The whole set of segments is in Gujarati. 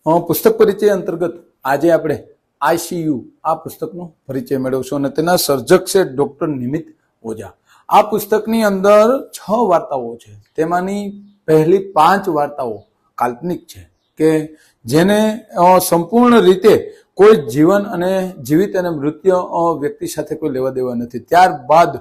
પુસ્તક પરિચય અંતર્ગત આજે આપણે આઈસીયુ આ પુસ્તકનો પરિચય મેળવશું અને તેના સર્જક છે ડોક્ટર નિમિત ઓઝા. આ પુસ્તકની અંદર 6 વાર્તાઓ છે. તેમાંની પહેલી 5 વાર્તાઓ કાલ્પનિક છે કે જેને સંપૂર્ણ રીતે કોઈ જીવન અને જીવિત અને મૃત્યુ વ્યક્તિ સાથે કોઈ લેવા દેવા નથી. ત્યારબાદ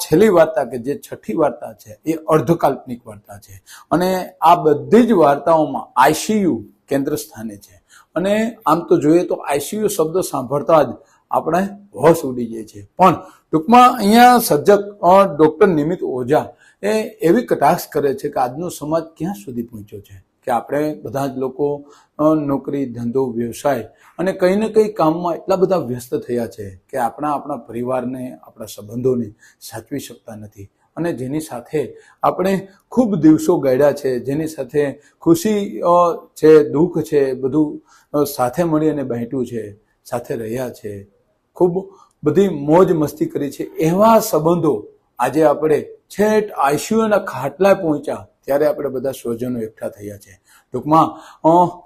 છેલ્લી વાર્તા કે જે 6ઠી વાર્તા છે એ અર્ધકાલ્પનિક વાર્તા છે અને આ બધી જ વાર્તાઓમાં આઈસીયુ કેન્દ્ર સ્થાને છે. અને આમ તો જોઈએ તો આઈસીયુ શબ્દ સાંભળતા જ આપણે હોશ ઉડી જાય છે. પણ ટૂંકમાં અહીંયા સર્જક ડોક્ટર નિમિત ઓઝા એ એવી કટાક્ષ કરે છે કે આજનો સમાજ ક્યાં સુધી પહોંચ્યો છે કે આપણે બધા જ લોકો નોકરી, ધંધો, વ્યવસાય અને કંઈ ને કંઈ કામમાં એટલા બધા વ્યસ્ત થયા છે કે આપણા પરિવારને, આપણા સંબંધોને સાચવી શકતા નથી. અને જેની સાથે આપણે ખૂબ દિવસો ગાળ્યા છે, જેની સાથે ખુશી છે, દુઃખ છે, બધું સાથે મળી અને બાંટ્યું છે, સાથે રહ્યા છે, ખૂબ બધી મોજ મસ્તી કરી છે, એવા સંબંધો આજે આપણે છેટ આઈસીયુના ખાટલા પહોંચ્યા ત્યારે આપણે બધા સ્વજનો એકઠા થયા છે. ટૂંકમાં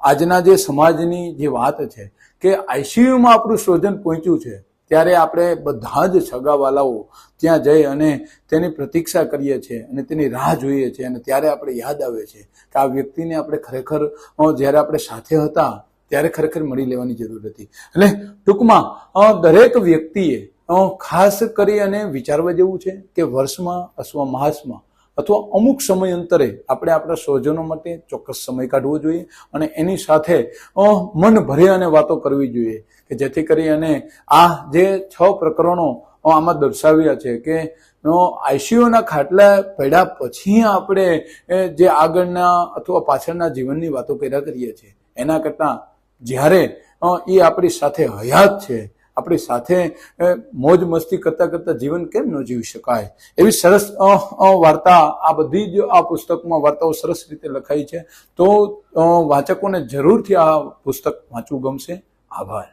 આજના જે સમાજની જે વાત છે કે આઈસીયુમાં આપણું સ્વજન પહોંચ્યું છે ત્યારે આપણે બધા જ સગાવાલાઓ ત્યાં જઈ અને તેની પ્રતીક્ષા કરીએ છીએ અને તેની રાહ જોઈએ છીએ અને ત્યારે આપણે યાદ આવે છે કે આ વ્યક્તિને આપણે ખરેખર જ્યારે આપણે સાથે હતા ત્યારે ખરેખર મળી લેવાની જરૂર હતી. એટલે ટૂંકમાં દરેક વ્યક્તિએ ખાસ કરી અને વિચારવા જેવું છે કે વર્ષમાં અથવા માસમાં અથવા અમુક સમય અંતરે આપણે આપણા સ્વજનો માટે ચોક્કસ સમય કાઢવો જોઈએ અને એની સાથે મન ભરી અને વાતો કરવી જોઈએ કે જેથી કરી અને આ જે 6 પ્રકરણો આમાં દર્શાવ્યા છે કે આઈસીયુના ખાટલા પડ્યા પછી આપણે જે આગળના અથવા પાછળના જીવનની વાતો કર્યા કરીએ છીએ એના કરતાં જ્યારે એ આપણી સાથે હયાત છે, આપણી સાથે મોજ મસ્તી કરતા કરતા જીવન કેમ ન જીવી શકાય, એવી સરસ વાર્તા આ બધી જ આ પુસ્તકમાં વાર્તાઓ સરસ રીતે લખાઈ છે. તો વાચકોને જરૂરથી આ પુસ્તક વાંચવું ગમશે. આભાર.